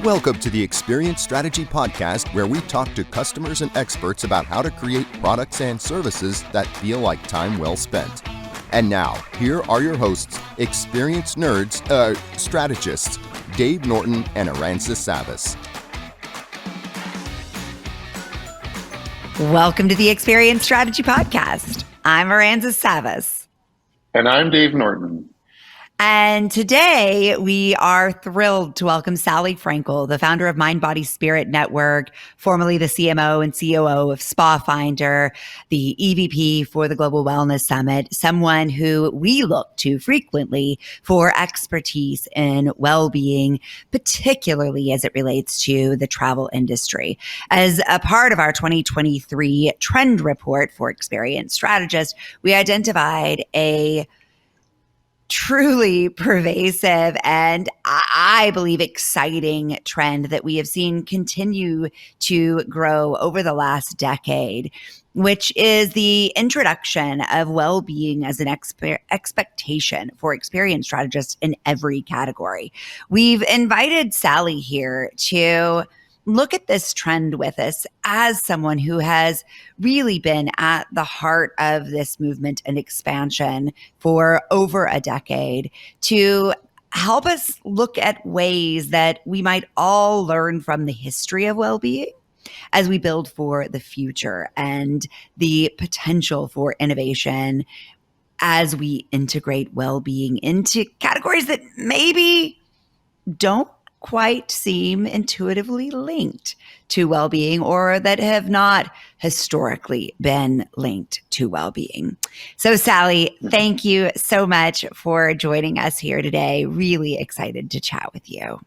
Welcome to the Experience Strategy Podcast, where we talk to customers and experts about how to create products and services that feel like time well spent. And now, here are your hosts, experienced strategists, Dave Norton and Aranza Savas. Welcome to the Experience Strategy Podcast. I'm Aranza Savas. And I'm Dave Norton. And today we are thrilled to welcome Sallie Fraenkel, the founder of Mind, Body, Spirit Network, formerly the CMO and COO of SpaFinder, the EVP for the Global Wellness Summit, someone who we look to frequently for expertise in well-being, particularly as it relates to the travel industry. As a part of our 2023 trend report for experienced strategists, we identified a truly pervasive and I believe exciting trend that we have seen continue to grow over the last decade, which is the introduction of well-being as an expectation for experienced strategists in every category. We've invited Sallie here to look at this trend with us as someone who has really been at the heart of this movement and expansion for over a decade, to help us look at ways that we might all learn from the history of well-being as we build for the future and the potential for innovation as we integrate well-being into categories that maybe don't quite seem intuitively linked to well-being or that have not historically been linked to well-being. So Sallie, thank you so much for joining us here today. Really excited to chat with you.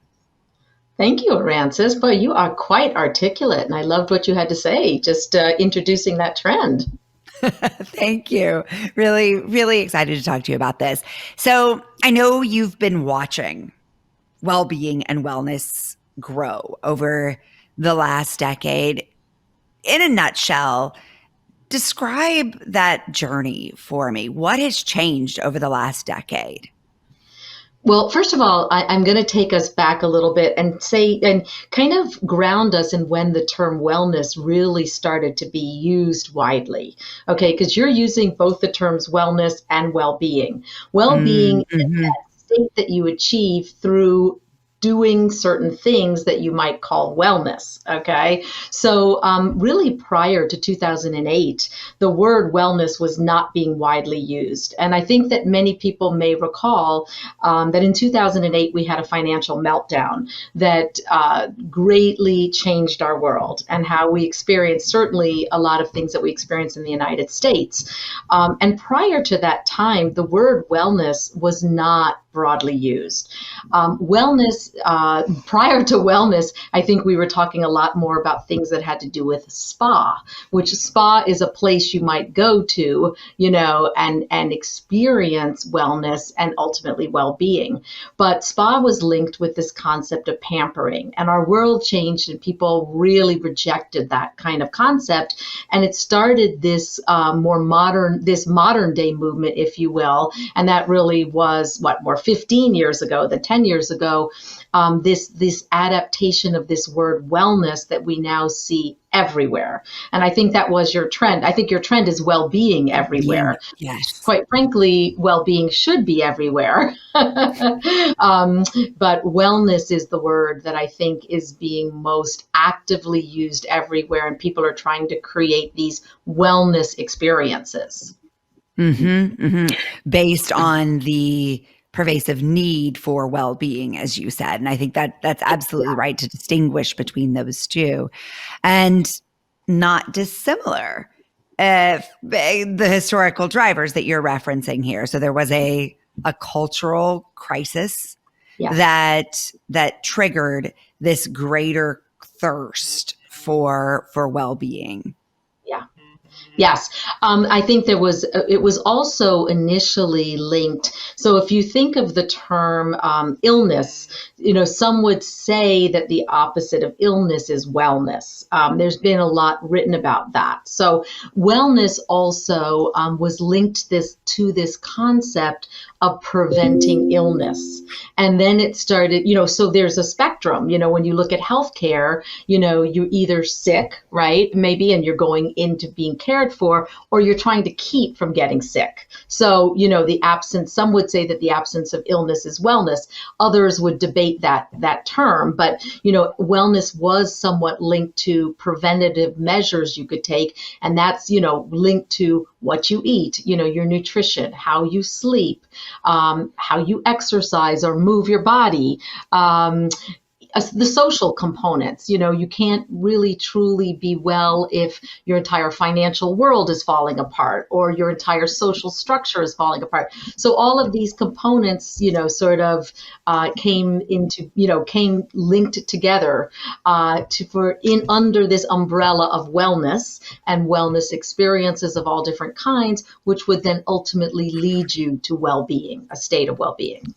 Thank you, Arances. But you are quite articulate, and I loved what you had to say, just introducing that trend. Thank you. Really, really excited to talk to you about this. So I know you've been watching well-being and wellness grow over the last decade. In a nutshell, describe that journey for me. What has changed over the last decade? Well, first of all, I'm going to take us back a little bit and say, and kind of ground us in when the term wellness really started to be used widely. Okay, because you're using both the terms wellness and well-being. Well-being is that state that you achieve through doing certain things that you might call wellness, okay? So really prior to 2008, the word wellness was not being widely used. And I think that many people may recall that in 2008, we had a financial meltdown that greatly changed our world and how we experienced certainly a lot of things that we experience in the United States. And prior to that time, the word wellness was not broadly used. Wellness, prior to wellness, I think we were talking a lot more about things that had to do with spa, which spa is a place you might go to, you know, and experience wellness and ultimately well-being. But spa was linked with this concept of pampering, and our world changed and people really rejected that kind of concept. And it started this modern day movement, if you will. And that really was more 15 years ago than 10 years ago, this adaptation of this word wellness that we now see everywhere. And I think that was your trend. I think your trend is well-being everywhere. Yes. Quite frankly, well-being should be everywhere. But wellness is the word that I think is being most actively used everywhere. And people are trying to create these wellness experiences. Based on the pervasive need for well-being, as you said. And I think that that's absolutely right to distinguish between those two. And not dissimilar, the historical drivers that you're referencing here. So there was a cultural crisis that triggered this greater thirst for well-being. Yes, I think it was also initially linked. So if you think of the term illness, some would say that the opposite of illness is wellness. There's been a lot written about that. So wellness also was linked to this concept of preventing illness. And then it started, so there's a spectrum, when you look at healthcare, you're either sick, right? Maybe, and you're going into being cared for, or you're trying to keep from getting sick. So, the absence, some would say that the absence of illness is wellness. Others would debate that term, but, wellness was somewhat linked to preventative measures you could take. And that's, linked to what you eat, your nutrition, how you sleep, how you exercise or move your body, the social components. You can't really truly be well if your entire financial world is falling apart or your entire social structure is falling apart. So all of these components, sort of came linked together under this umbrella of wellness and wellness experiences of all different kinds, which would then ultimately lead you to well-being, a state of well-being.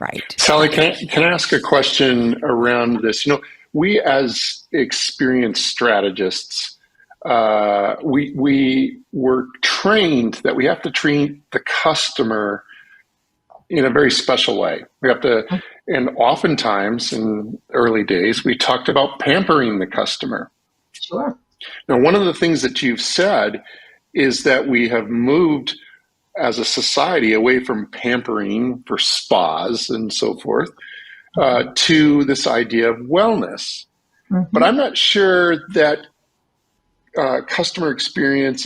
Right. Sallie, can I ask a question around this? We as experienced strategists, we were trained that we have to treat the customer in a very special way. We have to, and oftentimes in early days, we talked about pampering the customer. Sure. Now, one of the things that you've said is that we have moved as a society away from pampering for spas and so forth to this idea of wellness. Mm-hmm. But I'm not sure that customer experience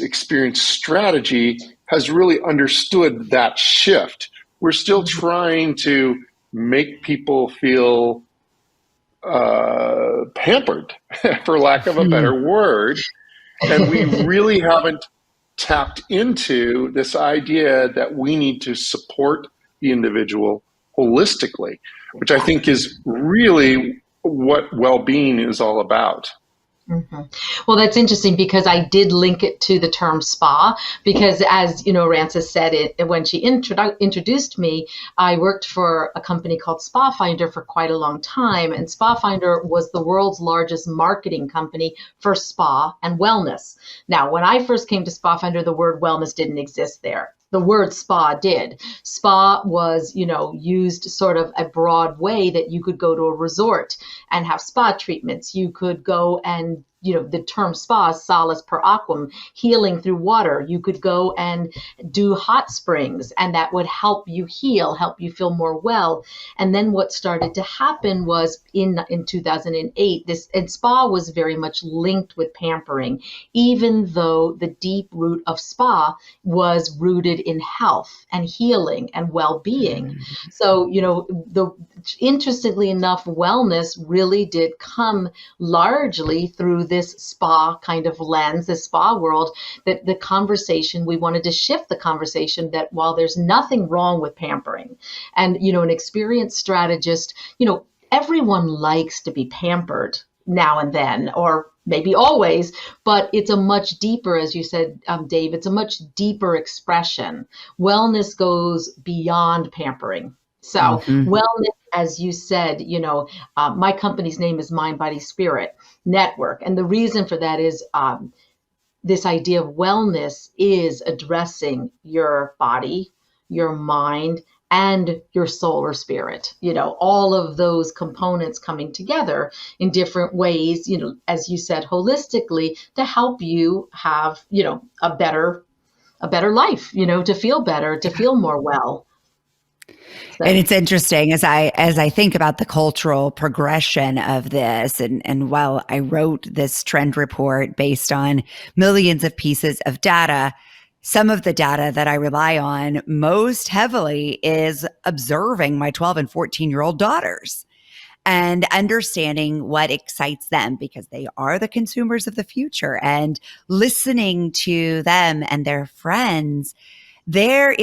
strategy has really understood that shift. We're still trying to make people feel pampered, for lack of a better word. And we really haven't tapped into this idea that we need to support the individual holistically, which I think is really what well-being is all about. Mm-hmm. Well, that's interesting because I did link it to the term spa because, as Rances said it when she introduced me, I worked for a company called SpaFinder for quite a long time, and SpaFinder was the world's largest marketing company for spa and wellness. Now, when I first came to SpaFinder, the word wellness didn't exist there. The word spa did. Spa was, used sort of a broad way that you could go to a resort and have spa treatments. You could go and, the term spa is solace per aquam, healing through water. You could go and do hot springs, and that would help you heal, help you feel more well. And then what started to happen was in 2008, and spa was very much linked with pampering, even though the deep root of spa was rooted in health and healing and well-being. Mm-hmm. So, interestingly enough, wellness really did come largely through this spa kind of lens, this spa world, that the conversation, we wanted to shift the conversation that while there's nothing wrong with pampering, and, an experienced strategist, everyone likes to be pampered now and then, or maybe always, but it's a much deeper, as you said, Dave, it's a much deeper expression. Wellness goes beyond pampering. So wellness, as you said, my company's name is Mind, Body, Spirit Network. And the reason for that is this idea of wellness is addressing your body, your mind, and your soul or spirit, all of those components coming together in different ways, as you said, holistically, to help you have, a better life, to feel better, to feel more well. So. And it's interesting as I think about the cultural progression of this, and while I wrote this trend report based on millions of pieces of data, some of the data that I rely on most heavily is observing my 12 and 14-year-old daughters and understanding what excites them, because they are the consumers of the future, and listening to them and their friends. They are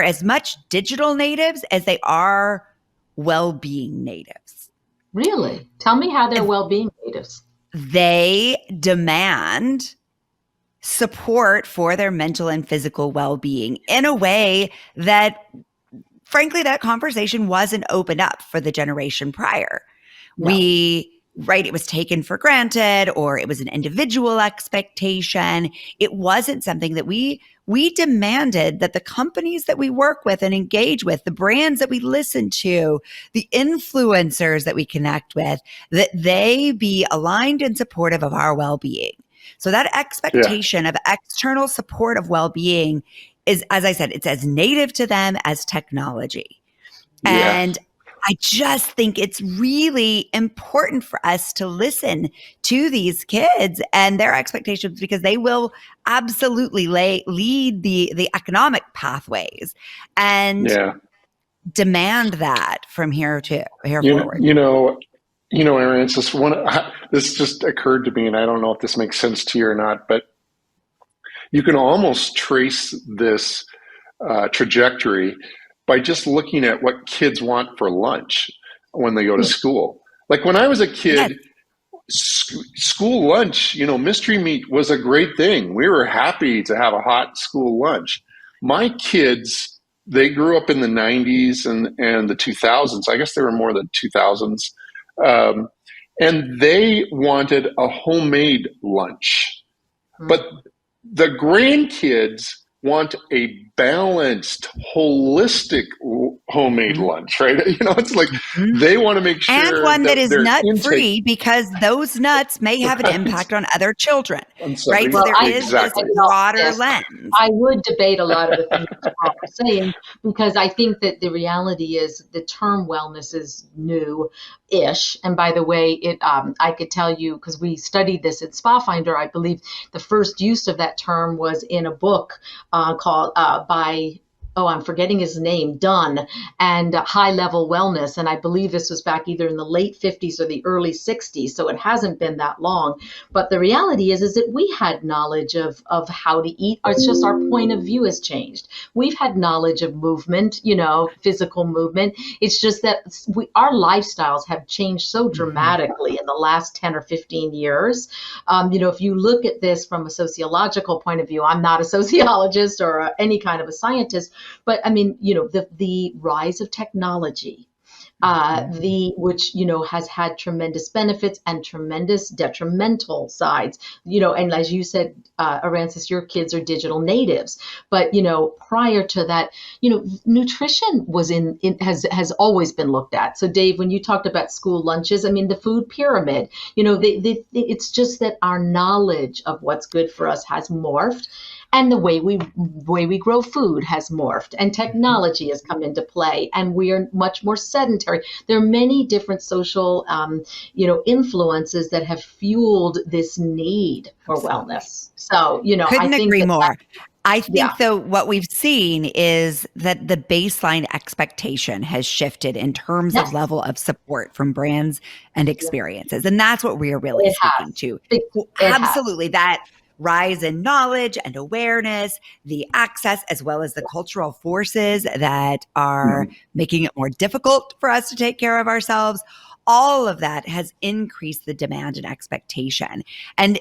as much digital natives as they are well-being natives. Really? Tell me how they're well-being natives. They demand support for their mental and physical well-being in a way that, frankly, that conversation wasn't opened up for the generation prior. No. It was taken for granted, or it was an individual expectation. It wasn't something that we demanded that the companies that we work with and engage with, the brands that we listen to, the influencers that we connect with, that they be aligned and supportive of our well-being. So that expectation of external support of well-being is, as I said, it's as native to them as technology. And I just think it's really important for us to listen to these kids and their expectations, because they will absolutely lead the economic pathways and demand that from here forward. Aaron, it's just this just occurred to me, and I don't know if this makes sense to you or not, but you can almost trace this trajectory by just looking at what kids want for lunch when they go to school. Like when I was a kid, school lunch, mystery meat was a great thing. We were happy to have a hot school lunch. My kids, they grew up in the 90s and the 2000s. I guess they were more the 2000s. And they wanted a homemade lunch. But the grandkids want a balanced, holistic homemade lunch, right? It's like they want to make sure, and one that is nut-free, because those nuts may have an impact on other children, right? So there is this broader lens. I would debate a lot of the things that Paul was saying, because I think that the reality is the term wellness is new-ish. And by the way, I could tell you, because we studied this at SpaFinder, I believe the first use of that term was in a book called by, I'm forgetting his name, Dunn, and High Level Wellness. And I believe this was back either in the late 50s or the early 60s. So it hasn't been that long. But the reality is that we had knowledge of how to eat. It's just our point of view has changed. We've had knowledge of movement, physical movement. It's just that our lifestyles have changed so dramatically in the last 10 or 15 years. If you look at this from a sociological point of view, I'm not a sociologist or any kind of a scientist, but I mean, the rise of technology, which has had tremendous benefits and tremendous detrimental sides. And as you said, Arances, your kids are digital natives, but prior to that, nutrition was has always been looked at. So Dave, when you talked about school lunches, I mean, the food pyramid, it's just that our knowledge of what's good for us has morphed. And the way we grow food has morphed, and technology has come into play, and we are much more sedentary. There are many different social, influences that have fueled this need for wellness. So, couldn't agree more. I think, though, what we've seen is that the baseline expectation has shifted in terms of level of support from brands and experiences, and that's what we are really speaking to. Absolutely, that rise in knowledge and awareness, the access, as well as the cultural forces that are making it more difficult for us to take care of ourselves. All of that has increased the demand and expectation. And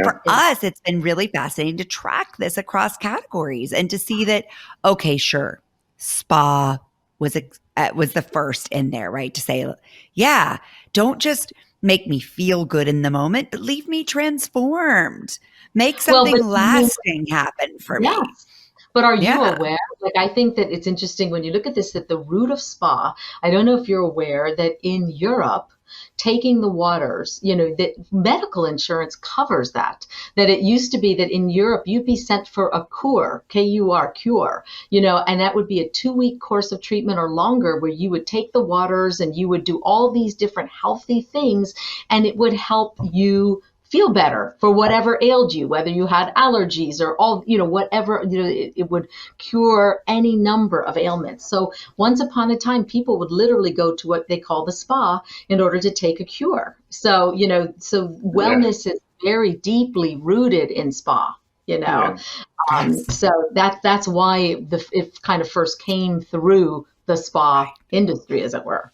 for us, it's been really fascinating to track this across categories and to see that, okay, sure, spa was the first in there, right? To say, don't just make me feel good in the moment, but leave me transformed. Make something lasting happen for me. But are you aware? Like, I think that it's interesting when you look at this, that the root of spa, I don't know if you're aware that in Europe, taking the waters, that medical insurance covers that it used to be that in Europe, you'd be sent for a cure, K-U-R, cure, and that would be a 2-week course of treatment or longer, where you would take the waters and you would do all these different healthy things, and it would help you feel better for whatever ailed you, whether you had allergies or all, whatever, it would cure any number of ailments. So once upon a time, people would literally go to what they call the spa in order to take a cure. So, so wellness is very deeply rooted in spa, so that's why it kind of first came through the spa industry, as it were.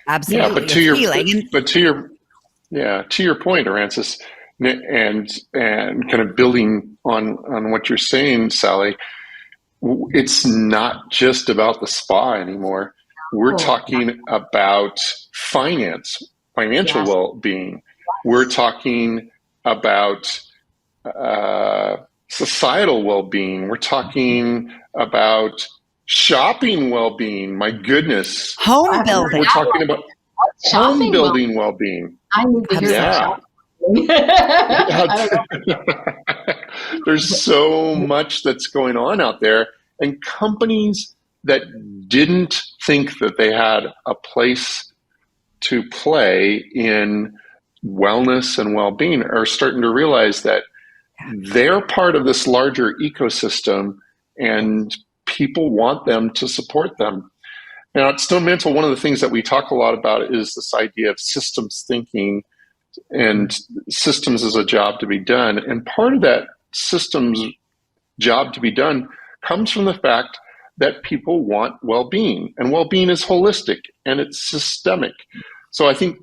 Absolutely. Yeah, to your point, Arances, and kind of building on what you're saying, Sallie. It's not just about the spa anymore. We're talking about financial well-being. We're talking about societal well-being. We're talking about shopping well-being. My goodness. Home building. We're talking about home building well-being. I need to hear that. There's so much that's going on out there, and companies that didn't think that they had a place to play in wellness and well-being are starting to realize that they're part of this larger ecosystem, and people want them to support them. Now, at Stone Mantle, one of the things that we talk a lot about is this idea of systems thinking, and systems is a job to be done. And part of that systems job to be done comes from the fact that people want well-being, and well-being is holistic and it's systemic. So I think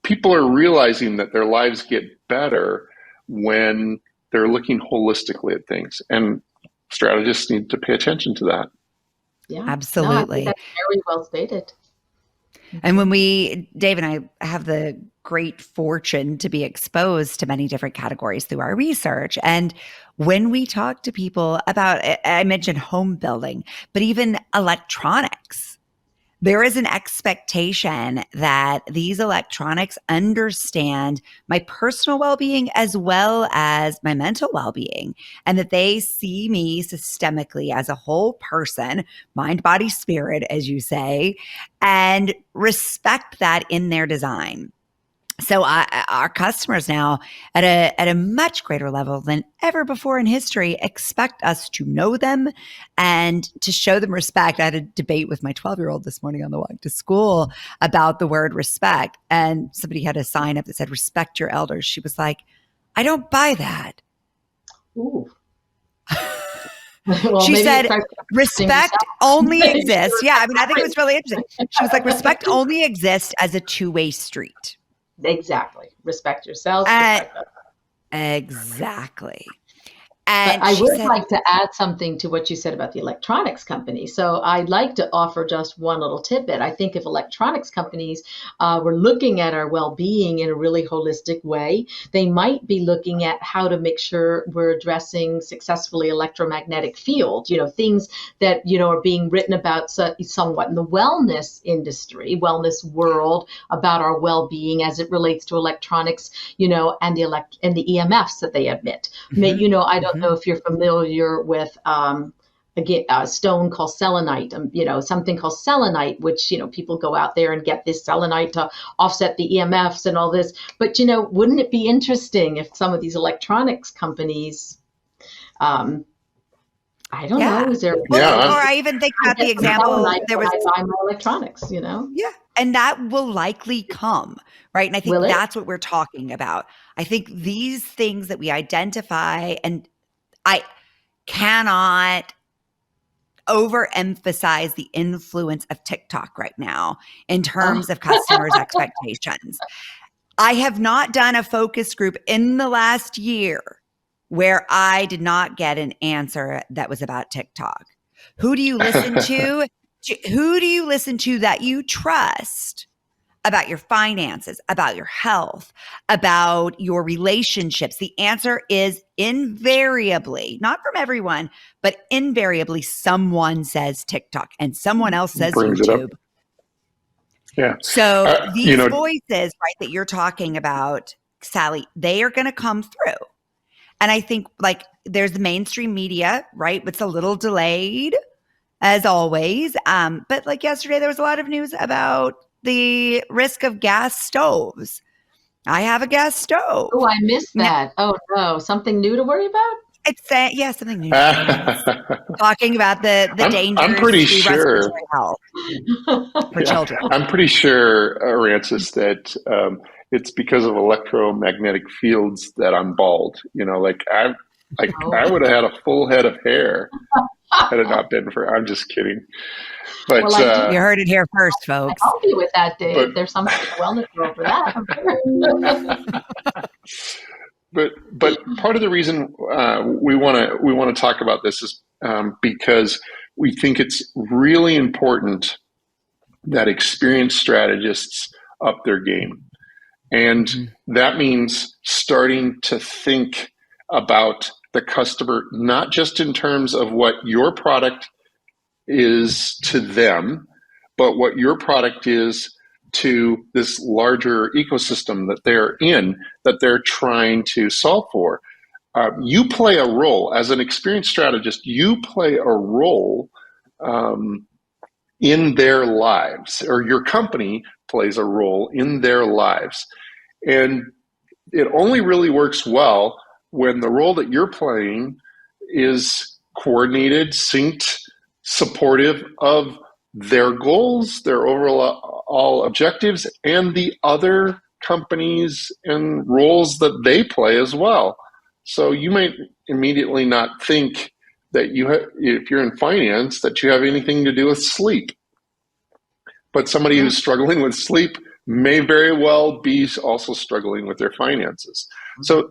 people are realizing that their lives get better when they're looking holistically at things, and strategists need to pay attention to that. Yeah, absolutely. No, I think that's very well stated. And when Dave and I have the great fortune to be exposed to many different categories through our research. And when we talk to people about, I mentioned home building, but even electronics, there is an expectation that these electronics understand my personal well-being as well as my mental well-being, and that they see me systemically as a whole person, mind, body, spirit, as you say, and respect that in their design. So our customers now at a much greater level than ever before in history expect us to know them and to show them respect. I had a debate with my 12-year-old this morning on the walk to school about the word respect. And somebody had a sign up that said, "Respect your elders." She was like, "I don't buy that." Ooh. Well, she said, "Respect only exists." Yeah, I mean, I think it was really interesting. She was like, "Respect only exists as a two-way street." Exactly. Respect yourself. Respect others. Exactly. And but I would like to add something to what you said about the electronics company. So I'd like to offer just one little tidbit. I think if electronics companies were looking at our well-being in a really holistic way, they might be looking at how to make sure we're addressing successfully electromagnetic field, things that, are being written about somewhat in the wellness industry, wellness world, about our well-being as it relates to electronics, and the EMFs that they emit. Mm-hmm. I don't know if you're familiar with a stone called selenite, something called selenite, which, people go out there and get this selenite to offset the EMFs and all this. But, wouldn't it be interesting if some of these electronics companies, I don't know, is there? Or I even think about the example, there was I buy my electronics, Yeah. And that will likely come, right? And I think that's what we're talking about. I think these things that we identify, and I cannot overemphasize the influence of TikTok right now in terms of customers' expectations. I have not done a focus group in the last year where I did not get an answer that was about TikTok. Who do you listen to? Who do you listen to that you trust about your finances, about your health, about your relationships? The answer is invariably, not from everyone, but invariably someone says TikTok and someone else says YouTube. Yeah. So these voices, right, that you're talking about, Sallie, they are going to come through. And I think there's the mainstream media, right? It's a little delayed as always. But yesterday, there was a lot of news about the risk of gas stoves. I have a gas stove. Oh, I missed that. Oh no, something new to worry about? It's something new. Talking about the dangers I'm pretty to sure respiratory health for children. I'm pretty sure, Rancis, that it's because of electromagnetic fields that I'm bald. I would have had a full head of hair had it not been for. I'm just kidding. But you heard it here first, folks. I'll help you with that, Dave. There's something in the wellness world for that. but part of the reason we want to talk about this is because we think it's really important that experienced strategists up their game. And that means starting to think about the customer, not just in terms of what your product is to them, but what your product is to this larger ecosystem that they're in, that they're trying to solve for. You play a role as an experienced strategist. You play a role in their lives, or your company plays a role in their lives. And it only really works well when the role that you're playing is coordinated, synced, supportive of their goals, their overall objectives, and the other companies and roles that they play as well. So you might immediately not think that if you're in finance, that you have anything to do with sleep. But somebody who's struggling with sleep may very well be also struggling with their finances. So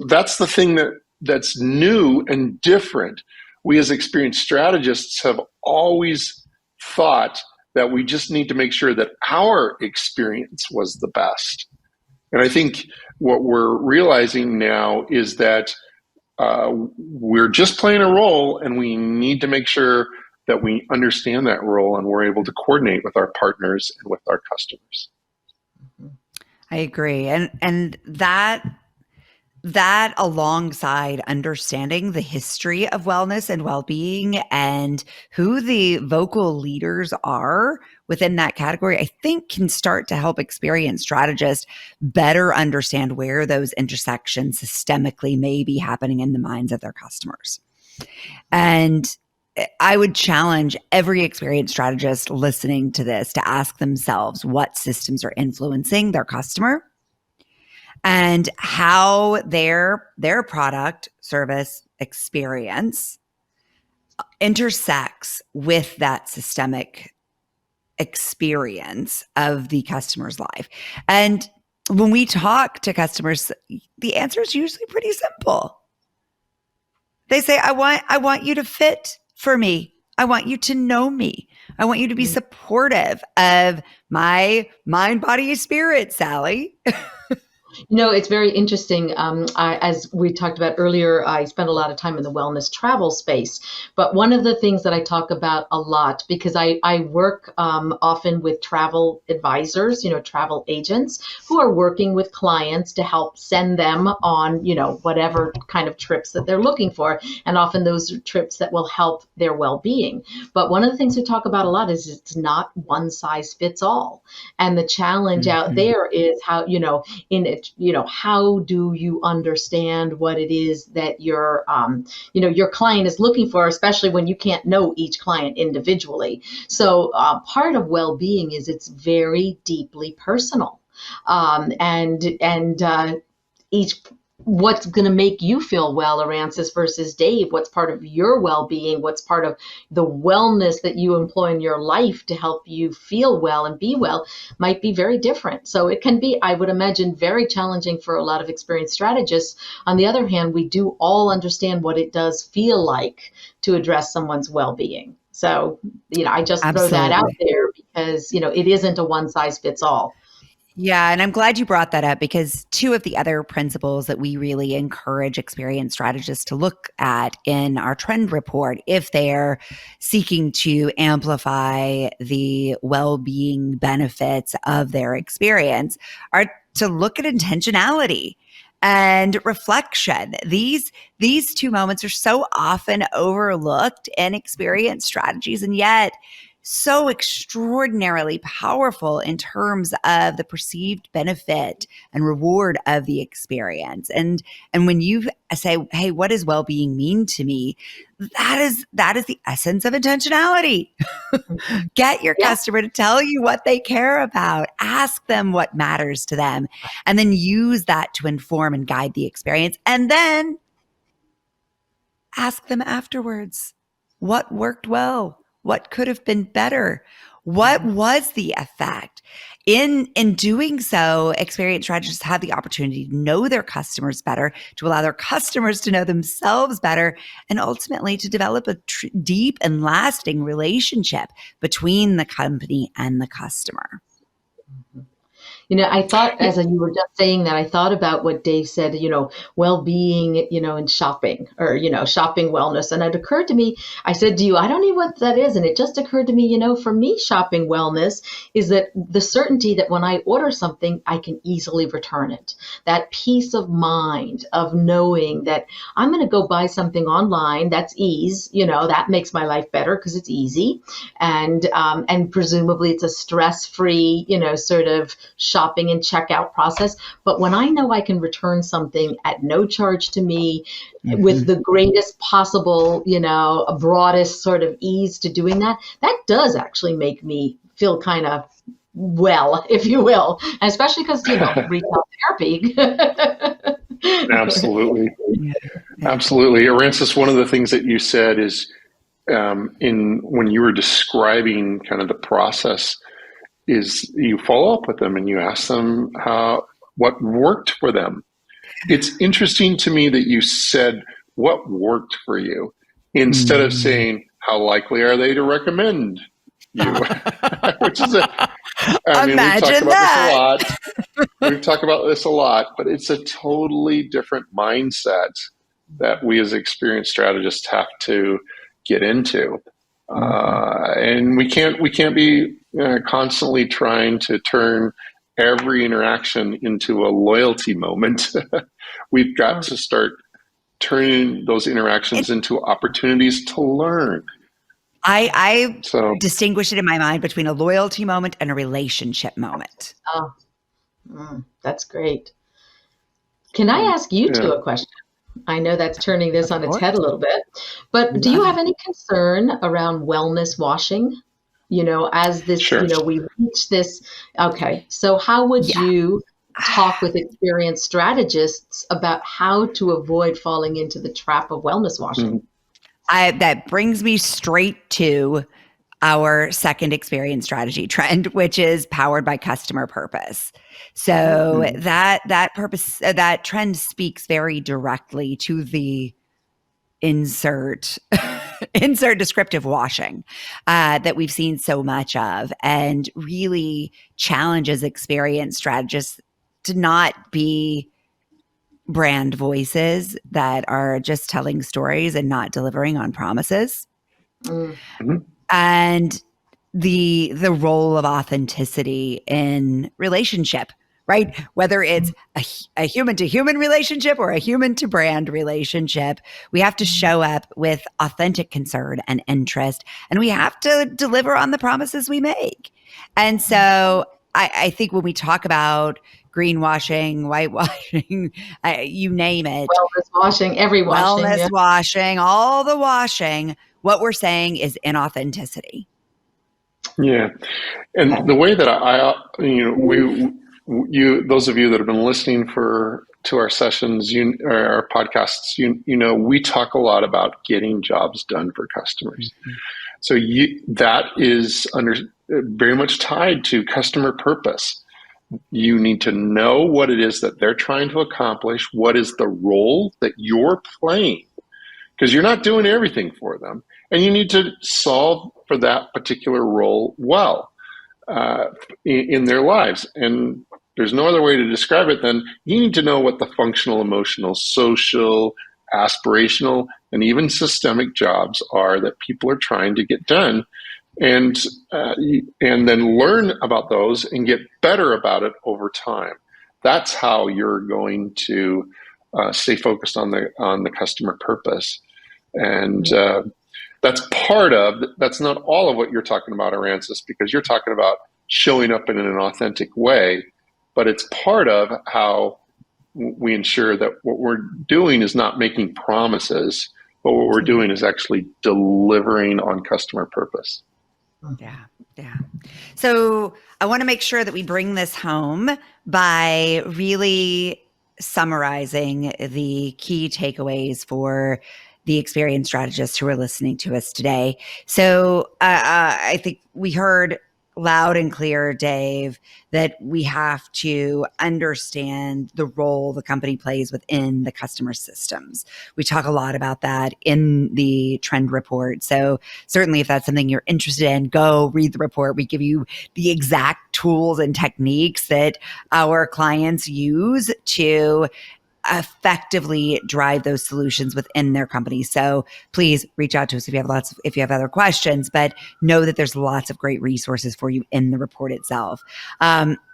that's the thing that's new and different. We as experienced strategists have always thought that we just need to make sure that our experience was the best. And I think what we're realizing now is that we're just playing a role, and we need to make sure that we understand that role and we're able to coordinate with our partners and with our customers. I agree. And that alongside understanding the history of wellness and well-being and who the vocal leaders are within that category, I think can start to help experienced strategists better understand where those intersections systemically may be happening in the minds of their customers. And I would challenge every experienced strategist listening to this to ask themselves what systems are influencing their customer and how their product, service, experience intersects with that systemic experience of the customer's life. And when we talk to customers, the answer is usually pretty simple. They say, I want you to fit for me. I want you to know me. I want you to be supportive of my mind, body, spirit, Sallie. It's very interesting. As we talked about earlier, I spend a lot of time in the wellness travel space. But one of the things that I talk about a lot, because I work often with travel advisors, travel agents who are working with clients to help send them on, whatever kind of trips that they're looking for. And often those are trips that will help their well-being. But one of the things we talk about a lot is it's not one size fits all. And the challenge out there is how, how do you understand what it is that your client is looking for, especially when you can't know each client individually. So part of well-being is it's very deeply personal, and each what's going to make you feel well, Arances versus Dave, what's part of your well-being, what's part of the wellness that you employ in your life to help you feel well and be well might be very different. So it can be, I would imagine, very challenging for a lot of experienced strategists. On the other hand, we do all understand what it does feel like to address someone's well-being. So, I just throw that out there because, it isn't a one size fits all. Yeah. And I'm glad you brought that up because two of the other principles that we really encourage experienced strategists to look at in our trend report, if they're seeking to amplify the well-being benefits of their experience, are to look at intentionality and reflection. These two moments are so often overlooked in experienced strategies, and yet so extraordinarily powerful in terms of the perceived benefit and reward of the experience. And when you say, hey, what does well-being mean to me? That is the essence of intentionality. Get your customer to tell you what they care about. Ask them what matters to them, and then use that to inform and guide the experience. And then ask them afterwards, what worked well? What could have been better? What was the effect? In doing so, experienced strategists have the opportunity to know their customers better, to allow their customers to know themselves better, and ultimately to develop a deep and lasting relationship between the company and the customer. I thought as you were just saying that, I thought about what Dave said, well-being, in shopping or, shopping wellness. And it occurred to me, I said to you, I don't know what that is. And it just occurred to me, for me, shopping wellness is that the certainty that when I order something, I can easily return it. That peace of mind of knowing that I'm going to go buy something online. That's ease, that makes my life better because it's easy. And presumably it's a stress-free, sort of shopping and checkout process. But when I know I can return something at no charge to me, with the greatest possible, broadest sort of ease to doing that, that does actually make me feel kind of well, if you will, especially because, retail therapy. Absolutely. Absolutely. Arances, one of the things that you said is when you were describing kind of the process, is you follow up with them and you ask them what worked for them. It's interesting to me that you said what worked for you instead of saying how likely are they to recommend you, which is Imagine that. We've talked about this a lot, but it's a totally different mindset that we as experienced strategists have to get into. And we can't be constantly trying to turn every interaction into a loyalty moment. We've got to start turning those interactions into opportunities to learn. I distinguish it in my mind between a loyalty moment and a relationship moment. Oh, that's great. Can I ask you two a question? I know that's turning this on its head a little bit, but do you have any concern around wellness washing? As this, Sure. We reach this. Okay. So how would you talk with experienced strategists about how to avoid falling into the trap of wellness washing? That brings me straight to our second experience strategy trend, which is powered by customer purpose. So that purpose, that trend speaks very directly to the insert descriptive washing that we've seen so much of, and really challenges experienced strategists to not be brand voices that are just telling stories and not delivering on promises. And the role of authenticity in relationship, right? Whether it's a human to human relationship or a human to brand relationship, we have to show up with authentic concern and interest, and we have to deliver on the promises we make. And so I think when we talk about greenwashing, whitewashing, you name it. Wellness washing, every washing. Wellness washing, all the washing. What we're saying is inauthenticity. Yeah. And the way that those of you that have been listening to our sessions, our podcasts, we talk a lot about getting jobs done for customers. So that is very much tied to customer purpose. You need to know what it is that they're trying to accomplish. What is the role that you're playing? Because you're not doing everything for them. And you need to solve for that particular role well in their lives. And there's no other way to describe it than you need to know what the functional, emotional, social, aspirational, and even systemic jobs are that people are trying to get done. And then learn about those and get better about it over time. That's how you're going to stay focused on the customer purpose. And that's not all of what you're talking about, Arances, because you're talking about showing up in an authentic way, but it's part of how we ensure that what we're doing is not making promises, but what we're doing is actually delivering on customer purpose. Yeah. So I want to make sure that we bring this home by really summarizing the key takeaways for the experienced strategists who are listening to us today. So I think we heard loud and clear, Dave, that we have to understand the role the company plays within the customer systems. We talk a lot about that in the trend report. So certainly if that's something you're interested in, go read the report. We give you the exact tools and techniques that our clients use to effectively drive those solutions within their company. So please reach out to us if you have other questions, but know that there's lots of great resources for you in the report itself.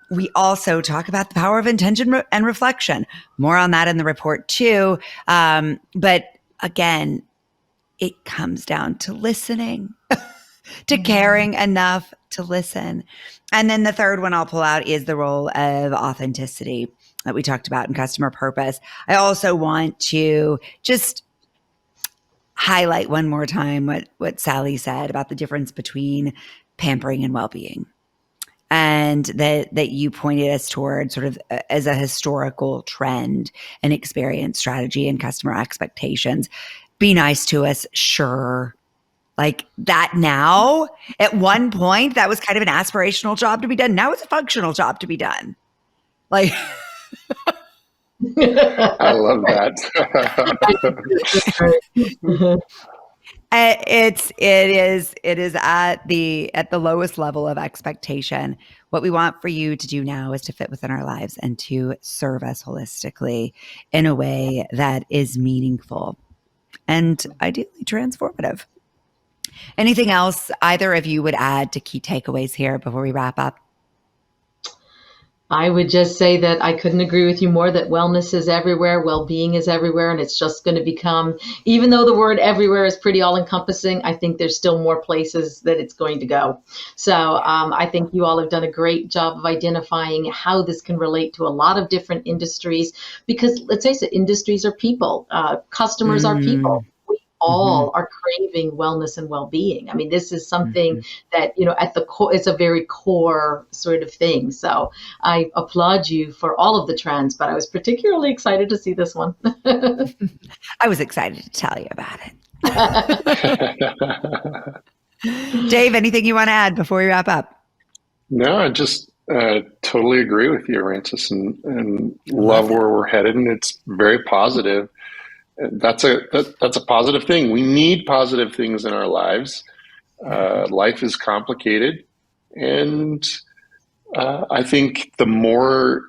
We also talk about the power of intention and reflection. More on that in the report too. But again, it comes down to listening, to caring enough to listen. And then the third one I'll pull out is the role of authenticity that we talked about in customer purpose. I also want to just highlight one more time what Sallie said about the difference between pampering and well-being. And that you pointed us toward sort of as a historical trend and experience strategy and customer expectations. Be nice to us, sure. Like that now, at one point, that was kind of an aspirational job to be done. Now it's a functional job to be done. Like, I love that. It is at the lowest level of expectation. What we want for you to do now is to fit within our lives and to serve us holistically in a way that is meaningful and ideally transformative. Anything else either of you would add to key takeaways here before we wrap up? I would just say that I couldn't agree with you more, that wellness is everywhere, well-being is everywhere, and it's just going to become, even though the word everywhere is pretty all-encompassing, I think there's still more places that it's going to go. So I think you all have done a great job of identifying how this can relate to a lot of different industries, because let's face it, industries are people, customers are people. All are craving wellness and well-being. I mean, this is something that, at the core, it's a very core sort of thing. So I applaud you for all of the trends, but I was particularly excited to see this one. I was excited to tell you about it. Dave, anything you want to add before we wrap up? No, I just totally agree with you, Francis, and love where we're headed, and it's very positive. That's a positive thing. We need positive things in our lives. Life is complicated, and I think the more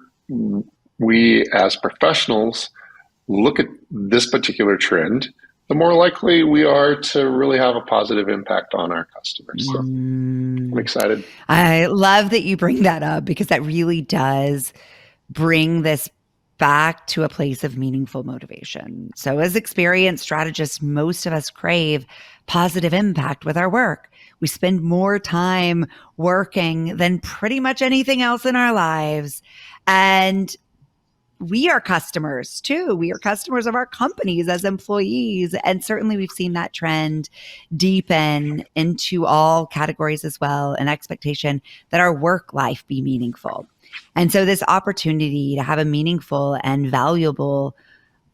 we as professionals look at this particular trend, the more likely we are to really have a positive impact on our customers. So I'm excited. I love that you bring that up, because that really does bring this back to a place of meaningful motivation. So as experienced strategists, most of us crave positive impact with our work. We spend more time working than pretty much anything else in our lives. And we are customers too. We are customers of our companies as employees. And certainly we've seen that trend deepen into all categories as well, an expectation that our work life be meaningful. And so this opportunity to have a meaningful and valuable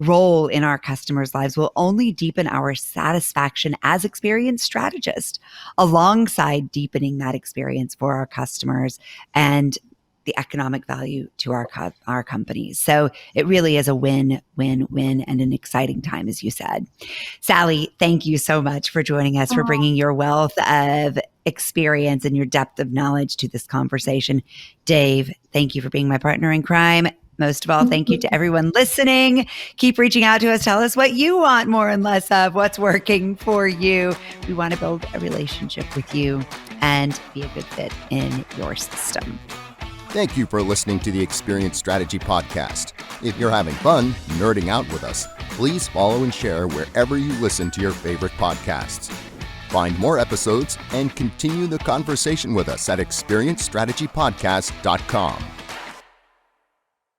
role in our customers' lives will only deepen our satisfaction as experienced strategists, alongside deepening that experience for our customers and the economic value to our companies. So it really is a win, win, win, and an exciting time, as you said. Sallie, thank you so much for joining us, for bringing your wealth of experience and your depth of knowledge to this conversation. Dave, thank you for being my partner in crime. Most of all, thank you to everyone listening. Keep reaching out to us. Tell us what you want more and less of, what's working for you. We want to build a relationship with you and be a good fit in your system. Thank you for listening to the Experience Strategy Podcast. If you're having fun nerding out with us, please follow and share wherever you listen to your favorite podcasts. Find more episodes and continue the conversation with us at experiencestrategypodcast.com.